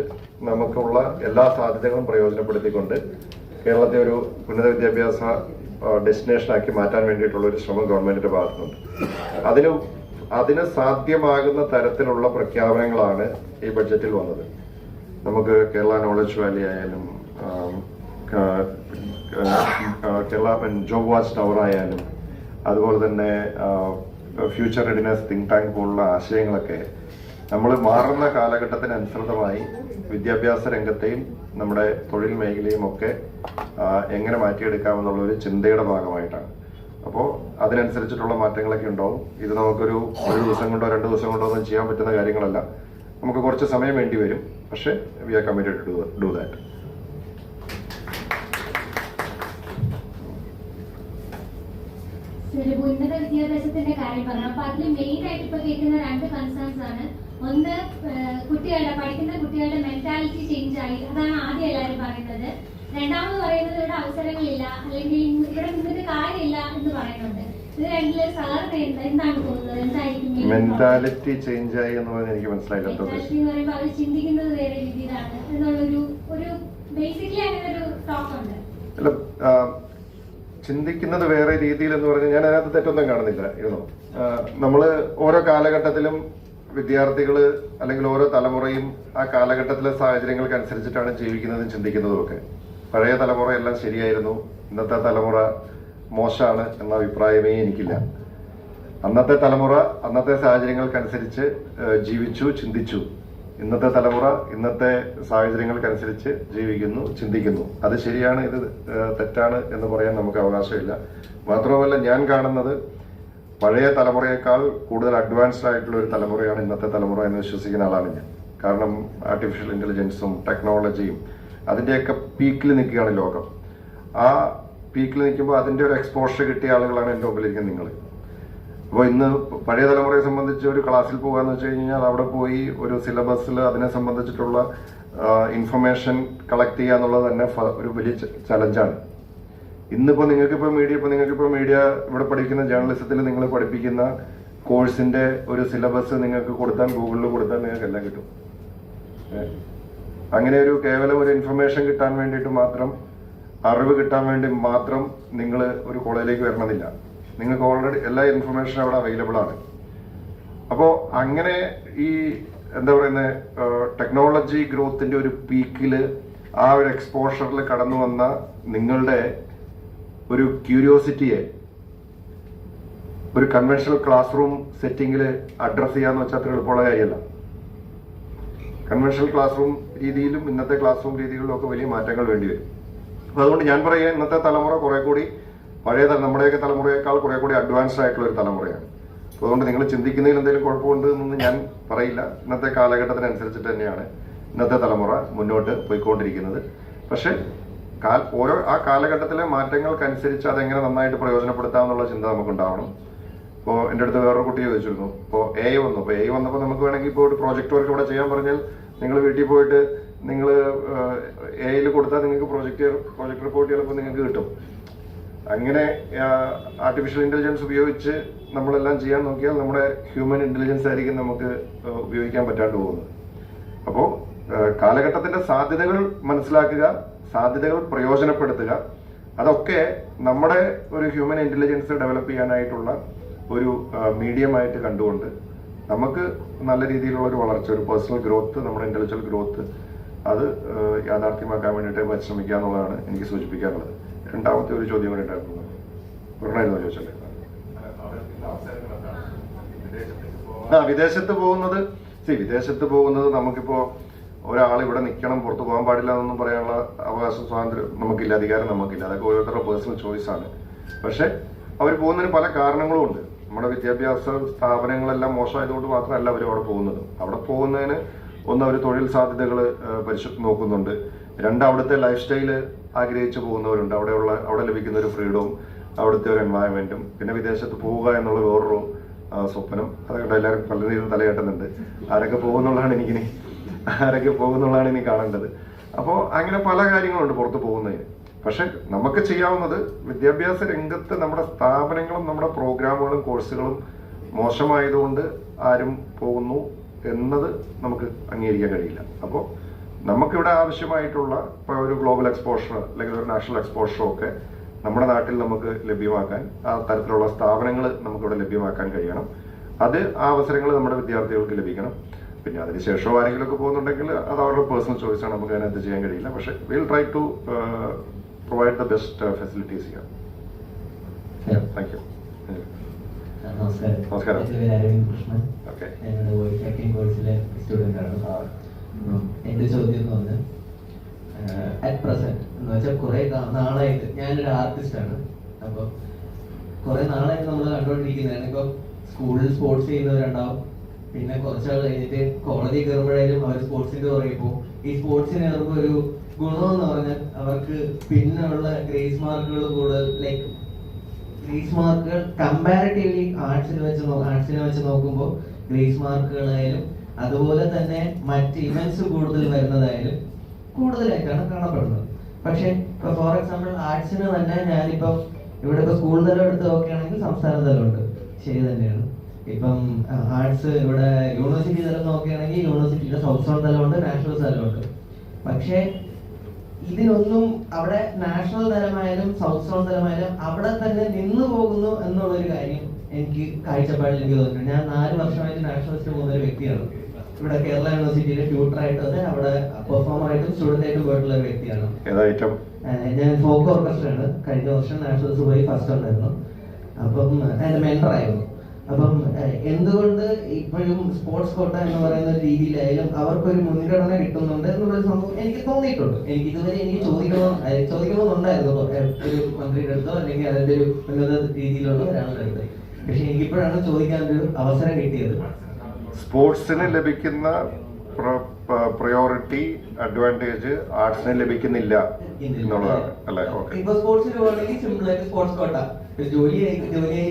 നമുക്കുള്ള എല്ലാ സാധ്യതകളും പ്രയോജനപ്പെടുത്തിക്കൊണ്ട് കേരളത്തെ ഒരു ഉന്നത വിദ്യാഭ്യാസ ഡെസ്റ്റിനേഷനാക്കി മാറ്റാൻ വേണ്ടിയിട്ടുള്ള ഒരു ശ്രമം ഗവൺമെന്റിന്റെ ഭാഗത്തുനിന്നുണ്ട്. അതിന് സാധ്യമാകുന്ന തരത്തിലുള്ള പ്രഖ്യാപനങ്ങളാണ് ഈ ബഡ്ജറ്റിൽ വന്നത്. നമുക്ക് കേരള നോളജ് വാലി ആയാലും കേരള ജോബ് വാച്ച് ടവർ ആയാലും അതുപോലെ തന്നെ ഫ്യൂച്ചർ റെഡിനെസ് തിങ്ക് ടാങ്ക് പോലുള്ള ആശയങ്ങളൊക്കെ നമ്മൾ മാറുന്ന കാലഘട്ടത്തിനനുസൃതമായി വിദ്യാഭ്യാസ രംഗത്തെയും നമ്മുടെ തൊഴിൽ മേഖലയും ഒക്കെ എങ്ങനെ മാറ്റിയെടുക്കാമെന്നുള്ള ഒരു ചിന്തയുടെ ഭാഗമായിട്ടാണ്. അപ്പോൾ അതിനനുസരിച്ചിട്ടുള്ള മാറ്റങ്ങളൊക്കെ ഉണ്ടാവും. ഇത് നമുക്കൊരു ദിവസം കൊണ്ടോ 2 ദിവസം കൊണ്ടോ ഒന്നും ചെയ്യാൻ പറ്റുന്ന കാര്യങ്ങളല്ല. നമുക്ക് കുറച്ച് സമയം വേണ്ടി വരും, പക്ഷേ we are committed to do that. ഉന്നത വിദ്യാഭ്യാസത്തിന്റെ കാര്യം പറഞ്ഞു. അപ്പൊ അതിൽ മെയിൻ ആയിട്ട് ഇപ്പൊ കേൾക്കുന്ന 2 കൺസേൺസ് ആണ്. ഒന്ന്, പഠിക്കുന്ന കുട്ടികളുടെ മെന്റാലിറ്റി ചേഞ്ച് ആയി, അതാണ് ആദ്യം എല്ലാവരും പറയുന്നത്. രണ്ടാമത് പറയുന്നത് ഇവിടെ അവസരങ്ങളില്ല, അല്ലെങ്കിൽ ഇവിടെ നിന്നിട്ട് കാര്യമില്ല എന്ന് പറയുന്നുണ്ട്. ഇത് രണ്ടില് സാറിന് എന്താണ് തോന്നുന്നത്? എന്തായിരിക്കും മെന്റാലിറ്റി ചേഞ്ച് ആയി എന്ന് പറഞ്ഞാൽ എനിക്ക് മനസ്സിലായില്ല. മെന്റാലിറ്റി എന്ന് പറയുമ്പോൾ അവർ ചിന്തിക്കുന്നത് വേറെ രീതിയിലാണ് എന്നുള്ളൊരു ബേസിക്കലി അങ്ങനെ ഒരു ടോക്ക് ഉണ്ട്. അല്ല, ചിന്തിക്കുന്നത് വേറെ രീതിയിൽ എന്ന് പറഞ്ഞാൽ ഞാൻ അതിനകത്ത് തെറ്റൊന്നും കാണുന്നില്ല. നമ്മള് ഓരോ കാലഘട്ടത്തിലും വിദ്യാർത്ഥികൾ അല്ലെങ്കിൽ ഓരോ തലമുറയും ആ കാലഘട്ടത്തിലെ സാഹചര്യങ്ങൾക്കനുസരിച്ചിട്ടാണ് ജീവിക്കുന്നതും ചിന്തിക്കുന്നതും ഒക്കെ. പഴയ തലമുറ എല്ലാം ശരിയായിരുന്നു, ഇന്നത്തെ തലമുറ മോശമാണ് എന്ന അഭിപ്രായമേ എനിക്കില്ല. അന്നത്തെ തലമുറ അന്നത്തെ സാഹചര്യങ്ങൾക്കനുസരിച്ച് ജീവിച്ചു, ചിന്തിച്ചു. ഇന്നത്തെ തലമുറ ഇന്നത്തെ സാഹചര്യങ്ങൾക്കനുസരിച്ച് ജീവിക്കുന്നു, ചിന്തിക്കുന്നു. അത് ശരിയാണ്, ഇത് തെറ്റാണ് എന്ന് പറയാൻ നമുക്ക് അവകാശമില്ല. മാത്രമല്ല, ഞാൻ കാണുന്നത് പഴയ തലമുറയേക്കാൾ കൂടുതൽ അഡ്വാൻസ്ഡ് ആയിട്ടുള്ള ഒരു തലമുറയാണ് ഇന്നത്തെ തലമുറ എന്ന് വിശ്വസിക്കുന്ന ആളാണ് ഞാൻ. കാരണം ആർട്ടിഫിഷ്യൽ ഇന്റലിജൻസും ടെക്നോളജിയും അതിൻ്റെയൊക്കെ പീക്കിൽ നിൽക്കുകയാണ് ലോകം. ആ പീക്കിൽ നിൽക്കുമ്പോൾ അതിൻ്റെ ഒരു എക്സ്പോഷർ കിട്ടിയ ആളുകളാണ് എൻ്റെ മുമ്പിലിരിക്കുന്നത് നിങ്ങൾ. അപ്പോൾ ഇന്ന് പഴയ തലമുറയെ സംബന്ധിച്ച് ഒരു ക്ലാസ്സിൽ പോകാന്ന് വെച്ച് കഴിഞ്ഞാൽ അവിടെ പോയി ഒരു സിലബസിൽ അതിനെ സംബന്ധിച്ചിട്ടുള്ള ഇൻഫർമേഷൻ കളക്ട് ചെയ്യുക എന്നുള്ളത് തന്നെ ഒരു വലിയ ചലഞ്ചാണ്. ഇന്നിപ്പോൾ നിങ്ങൾക്കിപ്പോൾ മീഡിയ ഇവിടെ പഠിക്കുന്ന ജേർണലിസത്തിൽ നിങ്ങൾ പഠിപ്പിക്കുന്ന കോഴ്സിന്റെ ഒരു സിലബസ് നിങ്ങൾക്ക് കൊടുത്താൽ, ഗൂഗിളിൽ കൊടുത്താൽ നിങ്ങൾക്ക് എല്ലാം കിട്ടും. അങ്ങനെ ഒരു കേവലം ഒരു ഇൻഫർമേഷൻ കിട്ടാൻ വേണ്ടിയിട്ട് മാത്രം, അറിവ് കിട്ടാൻ വേണ്ടി മാത്രം നിങ്ങൾ ഒരു കോളേജിലേക്ക് വരണമെന്നില്ല. നിങ്ങൾക്ക് ഓൾറെഡി എല്ലാ ഇൻഫർമേഷനും അവിടെ അവൈലബിൾ ആണ്. അപ്പോൾ അങ്ങനെ ഈ എന്താ പറയുന്നത് ടെക്നോളജി ഗ്രോത്തിന്റെ ഒരു പീക്കിൽ ആ ഒരു എക്സ്പോഷറിൽ കടന്നു വന്ന നിങ്ങളുടെ ഒരു ക്യൂരിയോസിറ്റിയെ ഒരു കൺവെൻഷണൽ ക്ലാസ് റൂം സെറ്റിംഗിൽ അഡ്രസ് ചെയ്യാന്ന് വെച്ചാൽ അത്ര എളുപ്പമുള്ള കാര്യമല്ല. കൺവെൻഷണൽ ക്ലാസ് റൂം രീതിയിലും ഇന്നത്തെ ക്ലാസ് റൂം രീതികളിലും ഒക്കെ വലിയ മാറ്റങ്ങൾ വേണ്ടി വരും. അപ്പൊ അതുകൊണ്ട് ഞാൻ പറയാം, ഇന്നത്തെ തലമുറ കുറെ കൂടി നമ്മുടെയൊക്കെ തലമുറയേക്കാൾ കുറെ കൂടി അഡ്വാൻസ്ഡ് ആയിട്ടുള്ള ഒരു തലമുറയാണ്. അപ്പോൾ അതുകൊണ്ട് നിങ്ങൾ ചിന്തിക്കുന്നതിൽ എന്തെങ്കിലും കുഴപ്പമുണ്ട് എന്നൊന്നും ഞാൻ പറയില്ല. ഇന്നത്തെ കാലഘട്ടത്തിനനുസരിച്ചിട്ട് തന്നെയാണ് ഇന്നത്തെ തലമുറ മുന്നോട്ട് പോയിക്കൊണ്ടിരിക്കുന്നത്. പക്ഷെ ആ കാലഘട്ടത്തിലെ മാറ്റങ്ങൾക്കനുസരിച്ച് അതെങ്ങനെ നന്നായിട്ട് പ്രയോജനപ്പെടുത്താമെന്നുള്ള ചിന്ത നമുക്കുണ്ടാവണം. ഇപ്പോൾ എൻ്റെ അടുത്ത് വേറൊരു കുട്ടി ചോദിച്ചിരുന്നു, ഇപ്പോൾ എ വന്നു. അപ്പോൾ എ വന്നപ്പോൾ നമുക്ക് വേണമെങ്കിൽ ഇപ്പോൾ ഒരു പ്രോജക്റ്റ് വർക്ക് ഇവിടെ ചെയ്യാൻ പറഞ്ഞാൽ നിങ്ങൾ വീട്ടിൽ പോയിട്ട് നിങ്ങൾ എയിൽ കൊടുത്താൽ നിങ്ങൾക്ക് പ്രോജക്റ്റ് റിപ്പോർട്ട് ചിലപ്പോൾ നിങ്ങൾക്ക് കിട്ടും. അങ്ങനെ ആർട്ടിഫിഷ്യൽ ഇന്റലിജൻസ് ഉപയോഗിച്ച് നമ്മളെല്ലാം ചെയ്യാൻ നോക്കിയാൽ നമ്മുടെ ഹ്യൂമൻ ഇന്റലിജൻസ് ആയിരിക്കും നമുക്ക് ഉപയോഗിക്കാൻ പറ്റാണ്ട് പോകുന്നത്. അപ്പോൾ കാലഘട്ടത്തിന്റെ സാധ്യതകൾ മനസ്സിലാക്കുക, സാധ്യതകൾ പ്രയോജനപ്പെടുത്തുക, അതൊക്കെ നമ്മുടെ ഒരു ഹ്യൂമൻ ഇന്റലിജൻസ് ഡെവലപ്പ് ചെയ്യാനായിട്ടുള്ള ഒരു മീഡിയമായിട്ട് കണ്ടുകൊണ്ട് നമുക്ക് നല്ല രീതിയിലുള്ള ഒരു വളർച്ച, ഒരു പേഴ്സണൽ ഗ്രോത്ത്, നമ്മുടെ ഇന്റലക്ച്വൽ ഗ്രോത്ത് അത് യാഥാർത്ഥ്യമാക്കാൻ വേണ്ടിയിട്ട് പരിശ്രമിക്കുക എന്നുള്ളതാണ് എനിക്ക് സൂചിപ്പിക്കാനുള്ളത്. രണ്ടാമത്തെ ഒരു ചോദ്യം കൂടെ ഉണ്ടായിരുന്നു, ഒരെണ്ണമായിരുന്നു ചോദിച്ചല്ലേ. വിദേശത്ത് പോകുന്നത് നമുക്കിപ്പോ ഒരാൾ ഇവിടെ നിൽക്കണം, പുറത്ത് പോകാൻ പാടില്ല എന്നൊന്നും പറയാനുള്ള അവകാശം, സ്വാതന്ത്ര്യം നമുക്കില്ല, അധികാരം നമുക്കില്ല. അതൊക്കെ ഓരോരുത്തരുടെ പേഴ്സണൽ ചോയ്സ് ആണ്. പക്ഷെ അവർ പോകുന്നതിന് പല കാരണങ്ങളും ഉണ്ട്. നമ്മുടെ വിദ്യാഭ്യാസ സ്ഥാപനങ്ങളെല്ലാം മോശമായതുകൊണ്ട് മാത്രമല്ല അവർ അവിടെ പോകുന്നത്. അവിടെ പോകുന്നതിന് ഒന്ന്, അവർ തൊഴിൽ സാധ്യതകൾ നോക്കുന്നുണ്ട്. രണ്ട്, അവിടുത്തെ ലൈഫ് സ്റ്റൈല് ആഗ്രഹിച്ചു പോകുന്നവരുണ്ട്. അവിടെ ലഭിക്കുന്ന ഒരു ഫ്രീഡവും അവിടുത്തെ ഒരു എൻവയൺമെന്റും. പിന്നെ വിദേശത്ത് പോവുക എന്നുള്ള വേറൊരു സ്വപ്നം. അതൊക്കെ എല്ലാവരും പലരും തലയാട്ടുന്നുണ്ട്. ആരൊക്കെ പോകുന്നുള്ളതാണ് ഇനി കാണേണ്ടത്. അപ്പോൾ അങ്ങനെ പല കാര്യങ്ങളുണ്ട് പുറത്ത് പോകുന്നതിന്. പക്ഷെ നമുക്ക് ചെയ്യാവുന്നത്, വിദ്യാഭ്യാസ രംഗത്ത് നമ്മുടെ സ്ഥാപനങ്ങളും നമ്മുടെ പ്രോഗ്രാമുകളും കോഴ്സുകളും മോശമായതുകൊണ്ട് ആരും പോകുന്നു എന്നത് നമുക്ക് അംഗീകരിക്കാൻ കഴിയില്ല. അപ്പോൾ നമുക്കിവിടെ ആവശ്യമായിട്ടുള്ള ഒരു ഗ്ലോബൽ എക്സ്പോഷർ അല്ലെങ്കിൽ ഒരു നാഷണൽ എക്സ്പോഷറോ ഒക്കെ നമ്മുടെ നാട്ടിൽ നമുക്ക് ലഭ്യമാക്കാൻ, ആ തരത്തിലുള്ള സ്ഥാപനങ്ങൾ നമുക്കിവിടെ ലഭ്യമാക്കാൻ കഴിയണം. അത് ആ അവസരങ്ങൾ നമ്മുടെ വിദ്യാർത്ഥികൾക്ക് ലഭിക്കണം. പിന്നെ അതിനുശേഷം ആരെങ്കിലും ഒക്കെ പോകുന്നുണ്ടെങ്കിൽ അത് അവരുടെ പേഴ്സണൽ ചോയ്സ് ആണ്, നമുക്ക് അതിനകത്ത് ചെയ്യാൻ കഴിയില്ല. പക്ഷെ will try to provide the best facilities here. Thank you. നമസ്കാരം. ഓക്കെ. എന്റെ ചോദ്യം എന്ന് പറഞ്ഞാൽ, അറ്റ് പ്രസന്റ് എന്ന് വെച്ചാൽ കുറെ നാളായിട്ട് ഞാനൊരു ആർട്ടിസ്റ്റാണ്. അപ്പൊ കുറെ നാളായിട്ട് നമ്മൾ കണ്ടുകൊണ്ടിരിക്കുന്നതാണ്, ഇപ്പൊ സ്കൂളിൽ സ്പോർട്സ് ചെയ്യുന്നവരുണ്ടാവും, പിന്നെ കുറച്ചാൾ കഴിഞ്ഞിട്ട് കോളേജിൽ കയറുമ്പോഴായാലും അവർ സ്പോർട്സിന്റെ പറയുമ്പോൾ ഈ സ്പോർട്സിന് കയറുമ്പോൾ ഒരു ഗുണമെന്ന് പറഞ്ഞാൽ അവർക്ക് പിന്നുള്ള ഗ്രേസ് മാർക്കുകൾ കൂടുതൽ, ലൈക്ക് ഗ്രേസ് മാർക്കുകൾ കമ്പാരിറ്റീവ്ലി ആർട്സിനെ വെച്ച് നോക്കുമ്പോൾ ഗ്രേസ് മാർക്കുകളായാലും അതുപോലെ തന്നെ മറ്റ് ഇവന്റ്സ് കൂടുതൽ വരുന്നതായാലും കൂടുതലായിട്ടാണ് കാണപ്പെടുന്നത്. പക്ഷെ ഇപ്പൊ ഫോർ എക്സാമ്പിൾ ആർട്സിന് തന്നെ ഞാനിപ്പം ഇവിടെ ഇപ്പൊ സ്കൂൾ തലം എടുത്ത് നോക്കുകയാണെങ്കിൽ സംസ്ഥാന തലമുണ്ട്, ശരി തന്നെയാണ്. ഇപ്പം ആർട്സ് ഇവിടെ യൂണിവേഴ്സിറ്റി തലം നോക്കുകയാണെങ്കിൽ യൂണിവേഴ്സിറ്റിയുടെ സൗത്ത് സോൺ തലമുണ്ട്, നാഷണൽ തലമുണ്ട്. പക്ഷെ ഇതിനൊന്നും അവിടെ നാഷണൽ തലമായാലും സൗത്ത് സോൺ തലമായാലും അവിടെ തന്നെ നിന്നു പോകുന്നു എന്നുള്ളൊരു കാര്യം എനിക്ക് കാഴ്ചപ്പാടിൽ എനിക്ക് തോന്നുന്നു. ഞാൻ 4 വർഷമായിട്ട് നാഷണലിസ്റ്റ് പോകുന്ന ഒരു വ്യക്തിയാണ്. ഇവിടെ കേരള യൂണിവേഴ്സിറ്റിയിലെ ട്യൂട്ടറായിട്ട് അവിടെ പെർഫോമറായിട്ടും സ്റ്റുഡന്റ് ആയിട്ടും പോയിട്ടുള്ള ഒരു വ്യക്തിയാണ്. ഞാൻ ഫോക്ക് ഓർക്കസ്ട്രയാണ്. കഴിഞ്ഞ വർഷം നാഷണൽസ് പോയി ഫസ്റ്റ് ഉണ്ടായിരുന്നു. അപ്പം എൻ്റെ മെന്ററായിരുന്നു. അപ്പം എന്തുകൊണ്ട് ഇപ്പോഴും സ്പോർട്സ് കോട്ട എന്ന് പറയുന്ന രീതിയിലായാലും അവർക്കൊരു മുൻഗണന കിട്ടുന്നുണ്ട് എന്നുള്ളൊരു സംഭവം എനിക്ക് തോന്നിയിട്ടുണ്ട്. എനിക്ക് ഇതുവരെ എനിക്ക് ചോദിക്കണമെന്നുണ്ടായിരുന്നു ഒരു മന്ത്രിയുടെ അടുത്തോ അല്ലെങ്കിൽ അതിന്റെ ഒരു ഉന്നത രീതിയിലുള്ള ഒരാളുടെ അടുത്ത്. പക്ഷെ എനിക്കിപ്പോഴാണ് ചോദിക്കാനൊരു അവസരം കിട്ടിയത്. സ്പോർട്സിന് ലഭിക്കുന്ന പ്രയോറിറ്റി അഡ്വാൻറ്റേജ് ആർട്സിന് ലഭിക്കുന്നില്ല എന്നുള്ളതാണ് അല്ലേ? ഇപ്പൊ സ്പോർട്സിന് പോകണമെങ്കിൽ സിമ്പിൾ ആയിട്ട് സ്പോർട്സ് കോട്ട ജോലിയായി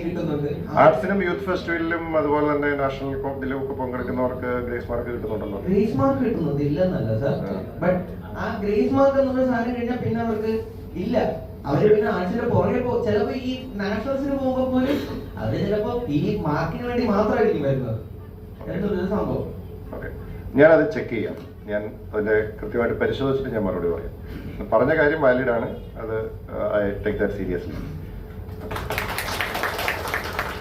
കിട്ടുന്നുണ്ട്. ആർട്സിനും യൂത്ത് ഫെസ്റ്റിവലിലും അതുപോലെ തന്നെ നാഷണൽ ഇതിലും ഒക്കെ പങ്കെടുക്കുന്നവർക്ക് ഗ്രേസ് മാർക്ക് കിട്ടുന്നുണ്ടല്ലോ. ഗ്രേസ് മാർക്ക് കിട്ടുന്നത് ഇല്ലെന്നല്ല സാർ, ബട്ട് ആ ഗ്രേസ് മാർക്ക് എന്നുള്ള സാധനം കഴിഞ്ഞാൽ പിന്നെ അവർക്ക് ഇല്ല. അവര് പിന്നെ ആർട്സിന്റെ പുറകെ ചിലപ്പോ ഈ നാഷണൽസിന് പോകുമ്പോ പോലും അവര് ചിലപ്പോ ഈ മാർക്കിന് വേണ്ടി മാത്രമായിരിക്കും വരുന്നത്. സംഭവം ഞാനത് ചെക്ക് ചെയ്യാം. ഞാൻ അതിന്റെ കൃത്യമായിട്ട് പരിശോധിച്ചിട്ട് ഞാൻ മറുപടി പറയാം. പറഞ്ഞ കാര്യം വാലിഡ് ആണ്. അത് ഐ ടേക്ക് ദാറ്റ് സീരിയസ്ലി.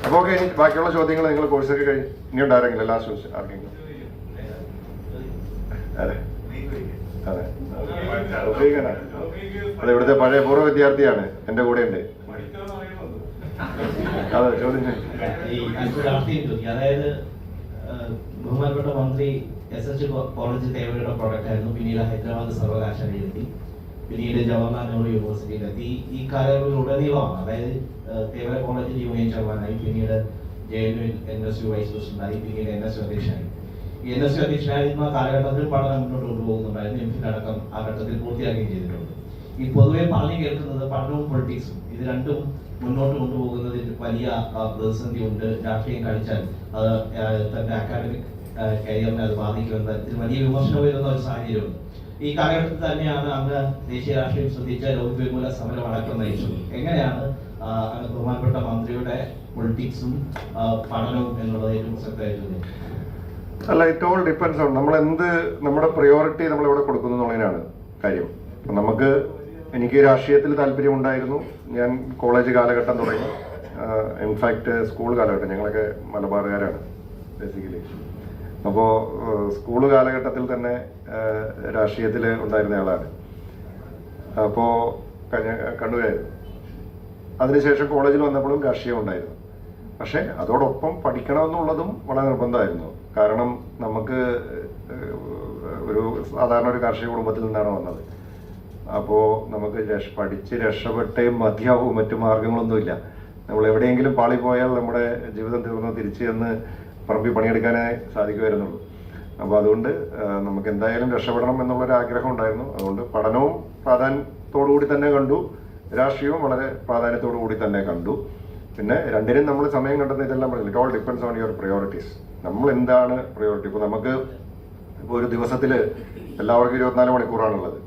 അപ്പോൾ ഓക്കെ, ഇനി ബാക്കിയുള്ള ചോദ്യങ്ങൾ നിങ്ങൾ കോഴ്സൊക്കെ കഴിഞ്ഞ് ഇനി ഉണ്ടാരെങ്കിലും ലാസ്റ്റ് ക്വസ്റ്റ്യൻ ആർക്കെങ്കിലും? അതെ അതെ അത് ഇവിടുത്തെ പഴയ പൂർവ്വ വിദ്യാർത്ഥിയാണ്, എൻ്റെ കൂടെ ഉണ്ട്. അതെ ചോദ്യം. അതായത് ബഹുമാനപ്പെട്ട മന്ത്രി SH കോളേജ് തേവരയുടെ പ്രോഡക്റ്റ് ആയിരുന്നു. പിന്നീട് ഹൈദരാബാദ് സർവകലാശാലയിലെത്തി, പിന്നീട് ജവഹർലാൽ നെഹ്റു യൂണിവേഴ്സിറ്റിയിലെത്തി. ഈ കാലയളവിലുടനീളമാണ്. അതായത് തേവര കോളേജിൽ യൂണിയൻ ചെയർമാനായി, പിന്നീട് JNU NSU വൈസ് പ്രസിഡന്റായി, പിന്നീട് NSU അധ്യക്ഷനായി. ഈ NSU അധ്യക്ഷനായിരുന്ന കാലഘട്ടത്തിൽ പഠനം മുന്നോട്ട് കൊണ്ടുപോകുന്നുണ്ടായിരുന്നു. MPhil അടക്കം ആ ഘട്ടത്തിൽ പൂർത്തിയാക്കുകയും ചെയ്തിട്ടുണ്ട്. ഈ പൊതുവെ പറഞ്ഞു കേൾക്കുന്നത് പഠനവും പൊളിറ്റിക്സും ഇത് രണ്ടും മുന്നോട്ട് കൊണ്ടുപോകുന്നതിൽ വലിയ പ്രതിസന്ധി ഉണ്ട്. രാഷ്ട്രീയം കളിച്ചാൽ അത് തന്റെ അക്കാഡമിക് കരിയറിനെ അത് ബാധിക്കുമെന്ന തരത്തിൽ വലിയ വിമർശനം വരുന്ന ഒരു സാഹചര്യമുണ്ട്. ഈ കാലഘട്ടത്തിൽ തന്നെയാണ് അങ്ങ് ദേശീയ രാഷ്ട്രീയം ശ്രദ്ധിച്ച ലോകവിമൂല സമരം അടക്കം നയിച്ചത്. എങ്ങനെയാണ് അങ്ങ് ബഹുമാനപ്പെട്ട മന്ത്രിയുടെ പൊളിറ്റിക്സും പഠനവും എന്നുള്ളത് ഏറ്റവും പ്രസക്തമായിട്ടുള്ളത്? അല്ല, ഇറ്റ് ഓൾ ഡിപ്പെൻസ് ഓൺ നമ്മുടെ പ്രയോറിറ്റി നമ്മൾ എവിടെ കൊടുക്കുന്നു എന്നുള്ളതിനാണ് കാര്യം. നമുക്ക് എനിക്ക് രാഷ്ട്രീയത്തിൽ താല്പര്യമുണ്ടായിരുന്നു. ഞാൻ കോളേജ് കാലഘട്ടം തുടങ്ങി. ഇൻഫാക്ട് സ്കൂൾ കാലഘട്ടം, ഞങ്ങളൊക്കെ മലബാറുകാരാണ് ബേസിക്കലി. അപ്പോൾ സ്കൂൾ കാലഘട്ടത്തിൽ തന്നെ രാഷ്ട്രീയത്തിൽ ഉണ്ടായിരുന്ന ആളാണ്. അപ്പോൾ കണ്ണൂരായിരുന്നു. അതിനുശേഷം കോളേജിൽ വന്നപ്പോഴും രാഷ്ട്രീയം ഉണ്ടായിരുന്നു. പക്ഷെ അതോടൊപ്പം പഠിക്കണമെന്നുള്ളതും വളരെ നിർബന്ധമായിരുന്നു. കാരണം നമുക്ക് സാധാരണ ഒരു കാർഷിക കുടുംബത്തിൽ നിന്നാണ് വന്നത്. അപ്പോൾ നമുക്ക് പഠിച്ച് രക്ഷപ്പെട്ടേ മതിയാവും. മറ്റു മാർഗങ്ങളൊന്നുമില്ല. നമ്മൾ എവിടെയെങ്കിലും പാളിപ്പോയാൽ നമ്മുടെ ജീവിതം തീർന്ന് തിരിച്ച് ചെന്ന് പറമ്പിൽ പണിയെടുക്കാനേ സാധിക്കുമായിരുന്നുള്ളൂ. അപ്പോൾ അതുകൊണ്ട് നമുക്ക് എന്തായാലും രക്ഷപ്പെടണം എന്നുള്ളൊരു ആഗ്രഹം ഉണ്ടായിരുന്നു. അതുകൊണ്ട് പഠനവും പ്രാധാന്യത്തോടുകൂടി തന്നെ കണ്ടു, രാഷ്ട്രീയവും വളരെ പ്രാധാന്യത്തോടു കൂടി തന്നെ കണ്ടു. പിന്നെ രണ്ടിനും നമ്മൾ സമയം കണ്ടെത്തുന്ന ഇതെല്ലാം പറഞ്ഞില്ല. It all depends on your priorities. നമ്മൾ എന്താണ് പ്രയോറിറ്റി? ഇപ്പോൾ നമുക്ക് ഇപ്പോൾ ഒരു ദിവസത്തിൽ എല്ലാവർക്കും 24 മണിക്കൂറാണുള്ളത്.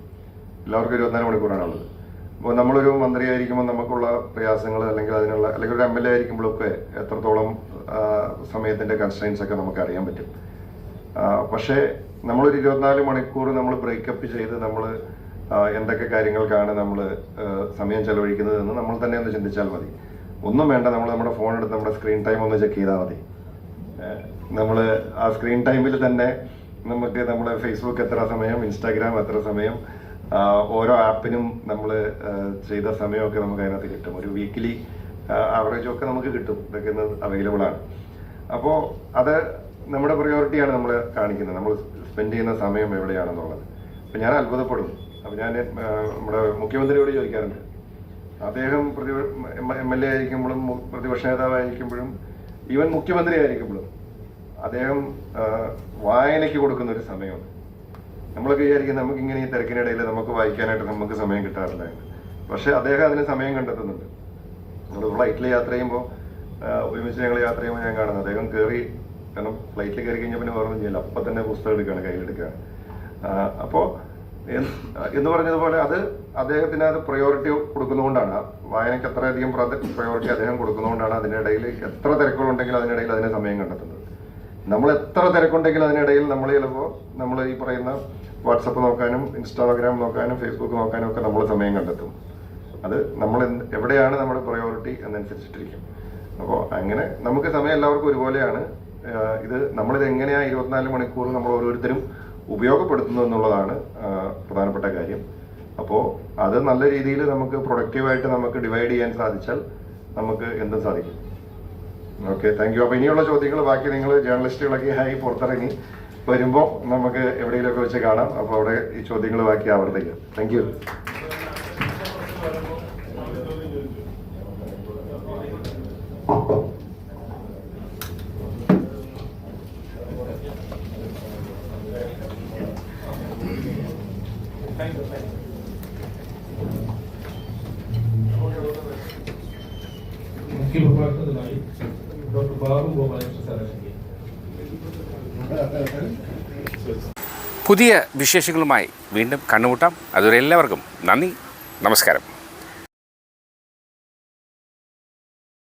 അപ്പോൾ നമ്മളൊരു മന്ത്രിയായിരിക്കുമ്പോൾ നമുക്കുള്ള പ്രയാസങ്ങൾ അല്ലെങ്കിൽ ഒരു MLA ആയിരിക്കുമ്പോഴൊക്കെ എത്രത്തോളം സമയത്തിൻ്റെ കൺസ്ട്രെയിൻസ് ഒക്കെ നമുക്ക് അറിയാൻ പറ്റും. പക്ഷേ നമ്മളൊരു 24 മണിക്കൂർ നമ്മൾ ബ്രേക്കപ്പ് ചെയ്ത് നമ്മൾ എന്തൊക്കെ കാര്യങ്ങൾക്കാണ് നമ്മൾ സമയം ചെലവഴിക്കുന്നതെന്ന് നമ്മൾ തന്നെ ഒന്ന് ചിന്തിച്ചാൽ മതി. ഒന്നും വേണ്ട, നമ്മൾ നമ്മുടെ ഫോൺ എടുത്ത് നമ്മുടെ സ്ക്രീൻ ടൈം ഒന്ന് ചെക്ക് ചെയ്താൽ മതി. നമ്മൾ ആ സ്ക്രീൻ ടൈമിൽ തന്നെ നമുക്ക് നമ്മൾ ഫേസ്ബുക്ക് എത്ര സമയം, ഇൻസ്റ്റാഗ്രാം എത്ര സമയം, ഓരോ ആപ്പിനും നമ്മൾ ചെയ്ത സമയമൊക്കെ നമുക്ക് അതിനകത്ത് കിട്ടും. ഒരു വീക്കിലി ആവറേജും ഒക്കെ നമുക്ക് കിട്ടും. ഇതൊക്കെ അവൈലബിൾ ആണ്. അപ്പോൾ അത് നമ്മുടെ പ്രയോറിറ്റിയാണ് നമ്മൾ കാണിക്കുന്നത്, നമ്മൾ സ്പെൻഡ് ചെയ്യുന്ന സമയം എവിടെയാണെന്നുള്ളത്. അപ്പം ഞാൻ അത്ഭുതപ്പെടും. അപ്പം ഞാൻ നമ്മുടെ മുഖ്യമന്ത്രിയോട് ചോദിക്കാറുണ്ട്. അദ്ദേഹം MLA ആയിരിക്കുമ്പോഴും പ്രതിപക്ഷ നേതാവായിരിക്കുമ്പോഴും ഈവൻ മുഖ്യമന്ത്രി ആയിരിക്കുമ്പോഴും അദ്ദേഹം വായനയ്ക്ക് കൊടുക്കുന്ന ഒരു സമയമുണ്ട്. നമ്മളൊക്കെ വിചാരിക്കും നമുക്കിങ്ങനെ ഈ തിരക്കിനിടയിൽ നമുക്ക് വായിക്കാനായിട്ട് നമുക്ക് സമയം കിട്ടാറില്ല എന്ന്. പക്ഷെ അദ്ദേഹം അതിന് സമയം കണ്ടെത്തുന്നുണ്ട്. നമ്മൾ ഫ്ലൈറ്റിൽ യാത്ര ചെയ്യുമ്പോൾ ഒരുമിച്ച് ഞങ്ങൾ യാത്ര ചെയ്യുമ്പോൾ ഞാൻ കാണുന്നത് അദ്ദേഹം കയറി, കാരണം ഫ്ലൈറ്റിൽ കയറി കഴിഞ്ഞാൽ പിന്നെ വേറൊന്നും ചെയ്യില്ല, അപ്പം തന്നെ പുസ്തകം എടുക്കുകയാണ്, കയ്യിലെടുക്കുകയാണ്. അപ്പോൾ എന്ന് പറഞ്ഞതുപോലെ അത് അദ്ദേഹത്തിന് അത് പ്രയോറിറ്റി കൊടുക്കുന്നതുകൊണ്ടാണ്, വായനയ്ക്ക് അത്രയധികം പ്രയോറിറ്റി അദ്ദേഹം കൊടുക്കുന്നതുകൊണ്ടാണ് അതിനിടയിൽ എത്ര തിരക്കുകളുണ്ടെങ്കിലും അതിനിടയിൽ അതിന് സമയം കണ്ടെത്തുന്നത്. നമ്മൾ എത്ര തിരക്കുണ്ടെങ്കിലും അതിനിടയിൽ നമ്മൾ ചിലപ്പോൾ നമ്മൾ ഈ പറയുന്ന വാട്സപ്പ് നോക്കാനും ഇൻസ്റ്റാഗ്രാം നോക്കാനും ഫേസ്ബുക്ക് നോക്കാനും ഒക്കെ നമ്മൾ സമയം കണ്ടെത്തും. അത് നമ്മൾ എവിടെയാണ് നമ്മുടെ പ്രയോറിറ്റി എന്നനുസരിച്ചിട്ടിരിക്കും. അപ്പോൾ അങ്ങനെ നമുക്ക് സമയം എല്ലാവർക്കും ഒരുപോലെയാണ്. ഇത് നമ്മളിത് എങ്ങനെയാണ് 24 മണിക്കൂർ നമ്മൾ ഓരോരുത്തരും ഉപയോഗപ്പെടുത്തുന്നു എന്നുള്ളതാണ് പ്രധാനപ്പെട്ട കാര്യം. അപ്പോൾ അത് നല്ല രീതിയിൽ നമുക്ക് പ്രൊഡക്റ്റീവായിട്ട് നമുക്ക് ഡിവൈഡ് ചെയ്യാൻ സാധിച്ചാൽ നമുക്ക് എന്തും സാധിക്കും. Okay, thank you. അപ്പോൾ ഇനിയുള്ള ചോദ്യങ്ങൾ ബാക്കി നിങ്ങൾ ജേർണലിസ്റ്റുകളൊക്കെ ആയി പുറത്തിറങ്ങി വരുമ്പോൾ നമുക്ക് എവിടെയെങ്കിലുമൊക്കെ വെച്ച് കാണാം. അപ്പോൾ അവിടെ ഈ ചോദ്യങ്ങൾ ബാക്കി ആവർത്തിക്കാം. Thank you. മുഖ്യ പ്രഭാഷണത്തിനായി ഡോക്ടർ ബാബു ഗോപാലകൃഷ്ണൻ സാറെ പുതിയ വിശേഷങ്ങളുമായി വീണ്ടും കണ്ടുമുട്ടാം. അതുവരെ എല്ലാവർക്കും നന്ദി, നമസ്കാരം.